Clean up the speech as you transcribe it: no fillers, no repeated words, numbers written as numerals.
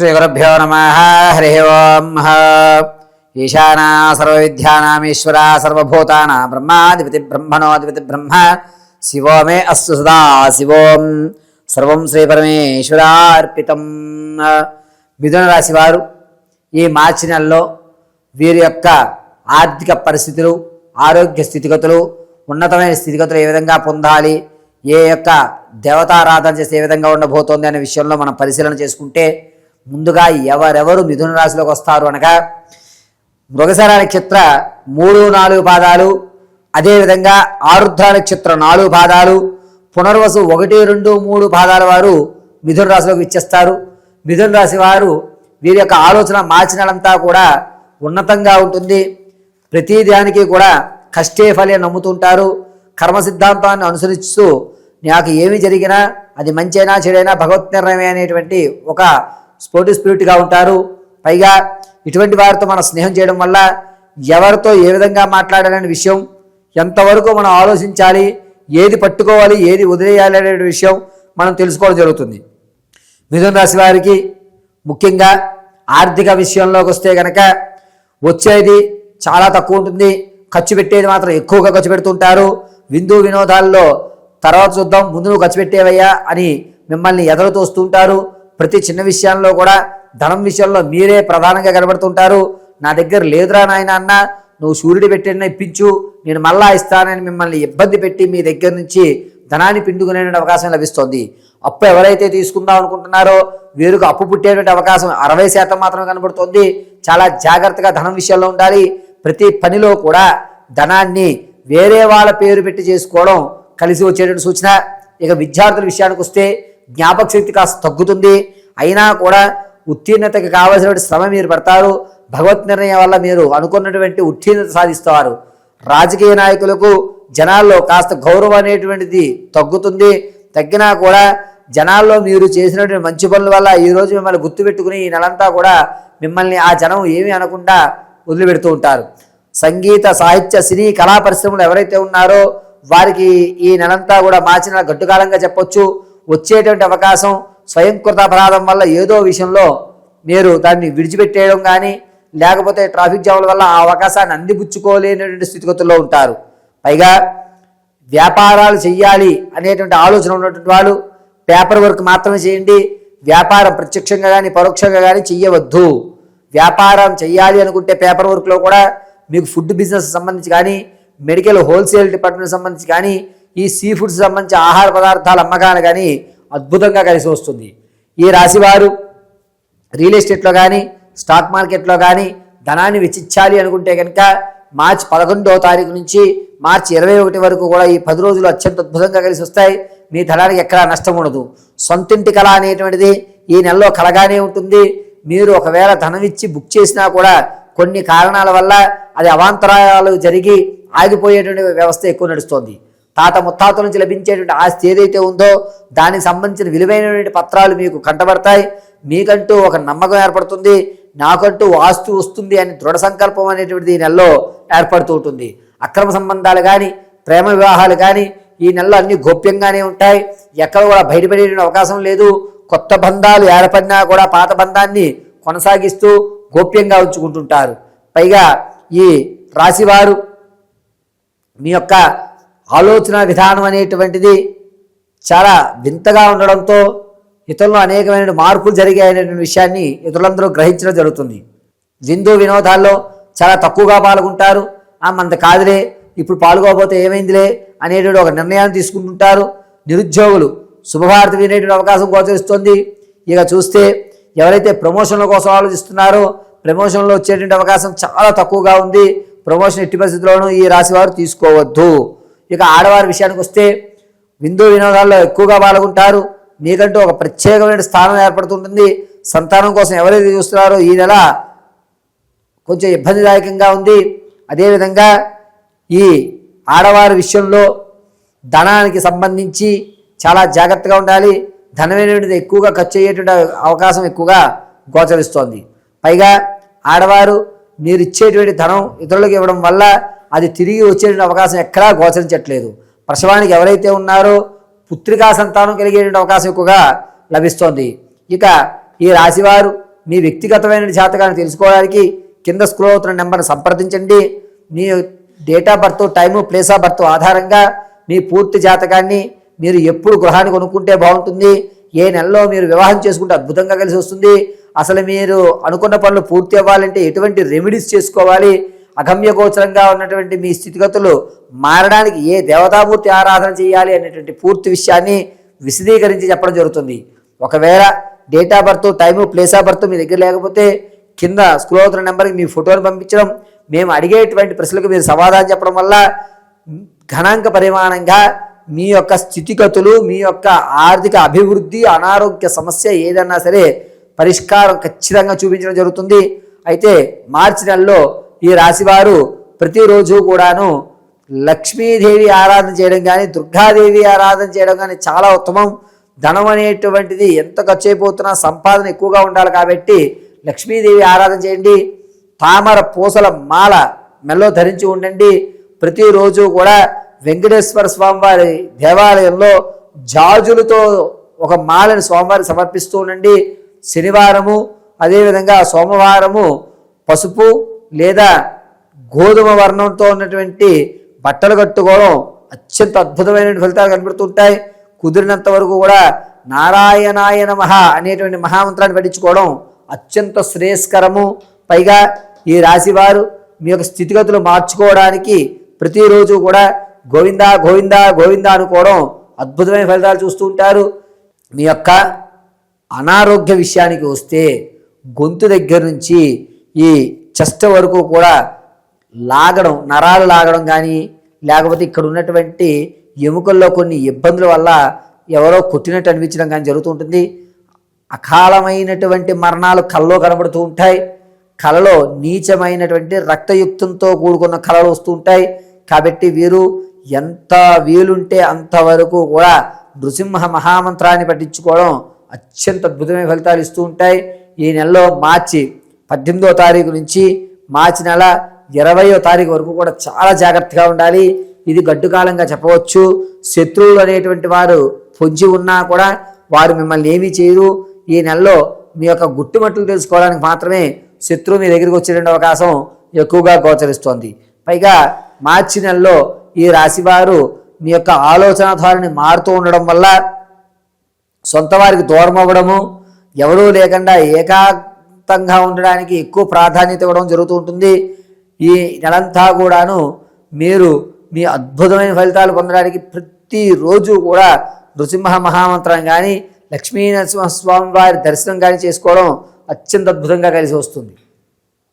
శ్రీగురుభ్యో నమః. హరి ఓం. ఈశానా సర్వవిద్యానామీశ్వర సర్వభూతానాం బ్రహ్మాధిపతి బ్రహ్మణోధిపతి బ్రహ్మ శివో మే అస్తు సదా శివోం. సర్వం శ్రీ పరమేశ్వరార్పితం. మిథున రాశి వారు ఈ మార్చి నెలలో వీరి యొక్క ఆర్థిక పరిస్థితులు, ఆరోగ్య స్థితిగతులు, ఉన్నతమైన స్థితిగతులు ఏ విధంగా పొందాలి, ఏ యొక్క దేవతారాధన చేస్తే ఏ విధంగా ఉండబోతోంది అనే విషయంలో మనం పరిశీలన చేసుకుంటే, ముందుగా ఎవరెవరు మిథున రాశిలోకి వస్తారు అనగా మృగశిర నక్షత్ర 3-4 పాదాలు, అదేవిధంగా ఆరుద్ర నక్షత్ర 4 పాదాలు, పునర్వసు 1-2-3 పాదాల వారు మిథున రాశిలోకి ఇచ్చేస్తారు. మిథున రాశి వారు వీరి యొక్క ఆలోచన మార్చి నెలంతా కూడా ఉన్నతంగా ఉంటుంది. ప్రతి దానికి కూడా కష్టే ఫలే నమ్ముతుంటారు. కర్మ సిద్ధాంతాన్ని అనుసరిస్తూ నాకు ఏమి జరిగినా అది మంచైనా చెడైనా భగవత్ నిర్ణయమే అనేటువంటి ఒక స్పోర్టివ్ స్పిరిట్గా ఉంటారు. పైగా ఇటువంటి వారితో మనం స్నేహం చేయడం వల్ల ఎవరితో ఏ విధంగా మాట్లాడాలనే విషయం, ఎంతవరకు మనం ఆలోచించాలి, ఏది పట్టుకోవాలి, ఏది వదిలేయాలి అనే విషయం మనం తెలుసుకోవడం జరుగుతుంది. మిథున రాశి వారికి ముఖ్యంగా ఆర్థిక విషయంలోకి వస్తే కనుక వచ్చేది చాలా తక్కువ ఉంటుంది, ఖర్చు పెట్టేది మాత్రం ఎక్కువగా ఖర్చు పెడుతుంటారు. విందు వినోదాల్లో తర్వాత చూద్దాం, ముందు నువ్వు ఖర్చు పెట్టేవయ్యా అని మిమ్మల్ని ఎదలు తోస్తుంటారు. ప్రతి చిన్న విషయాల్లో కూడా ధనం విషయంలో మీరే ప్రధానంగా కనబడుతుంటారు. నా దగ్గర లేదురా నాయన అన్న, నువ్వు సూర్యుడు పెట్టిన ఇప్పించు, నేను మళ్ళా ఇస్తానని మిమ్మల్ని ఇబ్బంది పెట్టి మీ దగ్గర నుంచి ధనాన్ని పిండుకునే అవకాశం లభిస్తుంది. అప్పు ఎవరైతే తీసుకుందాం అనుకుంటున్నారో వీరికి అప్పు పుట్టేటువంటి అవకాశం 60% మాత్రమే కనబడుతుంది. చాలా జాగ్రత్తగా ధనం విషయంలో ఉండాలి. ప్రతి పనిలో కూడా ధనాన్ని వేరే వాళ్ళ పేరు పెట్టి చేసుకోవడం కలిసి వచ్చేటువంటి సూచన. ఇక విద్యార్థుల విషయానికి వస్తే జ్ఞాపక శక్తి కాస్త తగ్గుతుంది. అయినా కూడా ఉత్తీర్ణతకి కావలసినటువంటి శ్రమ మీరు పడతారు. భగవత్ నిర్ణయం వల్ల మీరు అనుకున్నటువంటి ఉత్తీర్ణత సాధిస్తారు. రాజకీయ నాయకులకు జనాల్లో కాస్త గౌరవం అనేటువంటిది తగ్గుతుంది. తగ్గినా కూడా జనాల్లో మీరు చేసినటువంటి మంచి పనుల వల్ల ఈరోజు మిమ్మల్ని గుర్తుపెట్టుకుని ఈ నెలంతా కూడా మిమ్మల్ని ఆ జనం ఏమీ అనకుండా వదిలిపెడుతూ ఉంటారు. సంగీత, సాహిత్య, సినీ, కళా పరిశ్రమలు ఎవరైతే ఉన్నారో వారికి ఈ నెలంతా కూడా మార్చిన గడ్డుకాలంగా చెప్పొచ్చు. వచ్చేటువంటి అవకాశం స్వయంకృత అపరాధం వల్ల ఏదో విషయంలో మీరు దాన్ని విడిచిపెట్టేయడం కానీ, లేకపోతే ట్రాఫిక్ జాముల వల్ల ఆ అవకాశాన్ని అందిపుచ్చుకోలేనటువంటి స్థితిగతుల్లో ఉంటారు. పైగా వ్యాపారాలు చెయ్యాలి అనేటువంటి ఆలోచన ఉన్నటువంటి వాళ్ళు పేపర్ వర్క్ మాత్రమే చేయండి. వ్యాపారం ప్రత్యక్షంగా కానీ పరోక్షంగా కానీ చెయ్యవద్దు. వ్యాపారం చెయ్యాలి అనుకుంటే పేపర్ వర్క్లో కూడా మీకు ఫుడ్ బిజినెస్ సంబంధించి కానీ, మెడికల్ హోల్సేల్ డిపార్ట్మెంట్ సంబంధించి కానీ, ఈ సీ ఫుడ్స్ సంబంధించి ఆహార పదార్థాల అమ్మకాలు కానీ అద్భుతంగా కలిసి వస్తుంది. ఈ రాశివారు రియల్ ఎస్టేట్లో కానీ స్టాక్ మార్కెట్లో కానీ ధనాన్ని వెచ్చించాలి అనుకుంటే కనుక మార్చి 11వ తారీఖు నుంచి మార్చి 21 వరకు కూడా ఈ 10 రోజులు అత్యంత అద్భుతంగా కలిసి వస్తాయి. మీ ధనానికి ఎక్కడా నష్టం ఉండదు. సొంతింటి కళ అనేటువంటిది ఈ నెలలో కలగానే ఉంటుంది. మీరు ఒకవేళ ధనం ఇచ్చి బుక్ చేసినా కూడా కొన్ని కారణాల వల్ల అది అవాంతరాయాలు జరిగి ఆగిపోయేటువంటి వ్యవస్థ ఎక్కువ నడుస్తోంది. తాత ముత్తాతల నుంచి లభించేటువంటి ఆస్తి ఏదైతే ఉందో దానికి సంబంధించిన విలువైనటువంటి పత్రాలు మీకు కంటబడతాయి. మీకంటూ ఒక నమ్మకం ఏర్పడుతుంది. నాకంటూ ఆస్తి వస్తుంది అని దృఢ సంకల్పం అనేటువంటిది ఈ నెలలో ఏర్పడుతూ ఉంటుంది. అక్రమ సంబంధాలు కానీ, ప్రేమ వివాహాలు కానీ ఈ నెలలో అన్ని గోప్యంగానే ఉంటాయి. ఎక్కడ కూడా బయటపడే అవకాశం లేదు. కొత్త బంధాలు ఏర్పడినా కూడా పాత బంధాన్ని కొనసాగిస్తూ గోప్యంగా ఉంచుకుంటుంటారు. పైగా ఈ రాశివారు మీ యొక్క ఆలోచన విధానం అనేటువంటిది చాలా వింతగా ఉండడంతో ఇతరులు అనేకమైన మార్పులు జరిగాయనేటువంటి విషయాన్ని ఇతరులందరూ గ్రహించడం జరుగుతుంది. విందు వినోదాల్లో చాలా తక్కువగా పాల్గొంటారు. మంద కాదులే, ఇప్పుడు పాల్గొకపోతే ఏమైందిలే అనేటువంటి ఒక నిర్ణయాన్ని తీసుకుంటుంటారు. నిరుద్యోగులు శుభవార్త వినేటువంటి అవకాశం గోచరిస్తుంది. ఇక చూస్తే ఎవరైతే ప్రమోషన్ల కోసం ఆలోచిస్తున్నారో ప్రమోషన్లో వచ్చేటువంటి అవకాశం చాలా తక్కువగా ఉంది. ప్రమోషన్ ఎట్టి పరిస్థితుల్లోనూ ఈ రాశి వారు తీసుకోవద్దు. ఇక ఆడవారి విషయానికి వస్తే విందు వినోదాల్లో ఎక్కువగా పాల్గొంటారు. మీకంటూ ఒక ప్రత్యేకమైన స్థానం ఏర్పడుతుంటుంది. సంతానం కోసం ఎవరైతే చూస్తున్నారో ఈ నెల కొంచెం ఇబ్బందిదాయకంగా ఉంది. అదేవిధంగా ఈ ఆడవారి విషయంలో ధనానికి సంబంధించి చాలా జాగ్రత్తగా ఉండాలి. ధనమైనటువంటిది ఎక్కువగా ఖర్చు అయ్యేటువంటి అవకాశం ఎక్కువగా గోచరిస్తోంది. పైగా ఆడవారు మీరు ఇచ్చేటువంటి ధనం ఇతరులకు ఇవ్వడం వల్ల అది తిరిగి వచ్చేటువంటి అవకాశం ఎక్కడా గోచరించట్లేదు. ప్రసవానికి ఎవరైతే ఉన్నారో పుత్రికా సంతానం కలిగేటువంటి అవకాశం ఎక్కువగా లభిస్తోంది. ఇక ఈ రాశివారు మీ వ్యక్తిగతమైన జాతకాన్ని తెలుసుకోవడానికి కింద స్క్రోల్ అవుతున్న నెంబర్ని సంప్రదించండి. మీ date of birth, time, place of birth ఆధారంగా మీ పూర్తి జాతకాన్ని మీరు ఎప్పుడు గృహాన్ని కొనుక్కుంటే బాగుంటుంది, ఏ నెలలో మీరు వివాహం చేసుకుంటే అద్భుతంగా కలిసి వస్తుంది, అసలు మీరు అనుకున్న పనులు పూర్తి అవ్వాలంటే ఎటువంటి రెమెడీస్ చేసుకోవాలి, అగమ్య గోచరంగా ఉన్నటువంటి మీ స్థితిగతులు మారడానికి ఏ దేవతామూర్తి ఆరాధన చేయాలి అనేటువంటి పూర్తి విషయాన్ని విశదీకరించి చెప్పడం జరుగుతుంది. ఒకవేళ date of birth, time, place of birth మీ దగ్గర లేకపోతే కింద స్క్రోల్ అవుతున్న నెంబర్కి మీ ఫోటోని పంపించడం, మేము అడిగేటువంటి ప్రశ్నలకు మీరు సమాధానం చెప్పడం వల్ల గణాంక పరిమాణంగా మీ యొక్క స్థితిగతులు, మీ యొక్క ఆర్థిక అభివృద్ధి, అనారోగ్య సమస్య ఏదన్నా సరే పరిష్కారం ఖచ్చితంగా చూపించడం జరుగుతుంది. అయితే మార్చి నెలలో ఈ రాశివారు ప్రతిరోజు కూడాను లక్ష్మీదేవి ఆరాధన చేయడం కానీ, దుర్గాదేవి ఆరాధన చేయడం కానీ చాలా ఉత్తమం. ధనం అనేటువంటిది ఎంత ఖర్చు అయిపోతున్నా సంపాదన ఎక్కువగా ఉండాలి కాబట్టి లక్ష్మీదేవి ఆరాధన చేయండి. తామర పూసల మాల మెల్లో ధరించి ఉండండి. ప్రతిరోజు కూడా వెంకటేశ్వర స్వామివారి దేవాలయంలో జాజులతో ఒక మాలని స్వామివారికి సమర్పిస్తూ ఉండండి. శనివారము అదేవిధంగా సోమవారము పసుపు లేదా గోధుమ వర్ణంతో ఉన్నటువంటి బట్టలు కట్టుకోవడం అత్యంత అద్భుతమైన ఫలితాలు కనబడుతుంటాయి. కుదిరినంత వరకు కూడా నారాయణాయ నమః అనేటువంటి మహామంత్రాన్ని పఠించుకోవడం అత్యంత శ్రేయస్కరము. పైగా ఈ రాశివారు మీ యొక్క స్థితిగతులు మార్చుకోవడానికి ప్రతిరోజు కూడా గోవిందా గోవిందా గోవిందా అనుకోవడం అద్భుతమైన ఫలితాలు చూస్తూ ఉంటారు. మీ యొక్క అనారోగ్య విషయానికి వస్తే గొంతు దగ్గర నుంచి ఈ చెస్ట్ వరకు కూడా లాగడం, నరాలు లాగడం కానీ, లేకపోతే ఇక్కడ ఉన్నటువంటి ఎముకల్లో కొన్ని ఇబ్బందుల వల్ల ఎవరో కొట్టినట్టు అనిపించడం కానీ జరుగుతూ ఉంటుంది. అకాలమైనటువంటి మరణాలు కలలో కనబడుతూ ఉంటాయి. కలలో నీచమైనటువంటి రక్తయుక్తంతో కూడుకున్న కళలు వస్తూ ఉంటాయి. కాబట్టి వీరు ఎంత వీలుంటే అంతవరకు కూడా నృసింహ మహామంత్రాన్ని పఠించుకోవడం అత్యంత అద్భుతమైన ఫలితాలు ఇస్తూ ఉంటాయి. ఈ నెలలో మార్చి 18వ తారీఖు నుంచి మార్చి నెల 20వ తారీఖు వరకు కూడా చాలా జాగ్రత్తగా ఉండాలి. ఇది గడ్డు కాలంగా చెప్పవచ్చు. శత్రువులు అనేటువంటి వారు పొంచి ఉన్నా కూడా వారు మిమ్మల్ని ఏమీ చేయరు. ఈ నెలలో మీ యొక్క గుట్టుమట్టులు తెలుసుకోవడానికి మాత్రమే శత్రువు మీ దగ్గరికి వచ్చేటువంటి అవకాశం ఎక్కువగా గోచరిస్తోంది. పైగా మార్చి నెలలో ఈ రాశివారు మీ యొక్క ఆలోచన ధోరణి మారుతూ ఉండడం వల్ల సొంత వారికి దూరం అవ్వడము, ఎవరూ లేకుండా ఏకాంతంగా ఉండడానికి ఎక్కువ ప్రాధాన్యత ఇవ్వడం జరుగుతూ ఉంటుంది. ఈ నెలంతా కూడాను మీరు మీ అద్భుతమైన ఫలితాలు పొందడానికి ప్రతిరోజు కూడా నృసింహ మహామంత్రం కానీ, లక్ష్మీ నరసింహస్వామి వారి దర్శనం కానీ చేసుకోవడం అత్యంత అద్భుతంగా కలిసి వస్తుంది.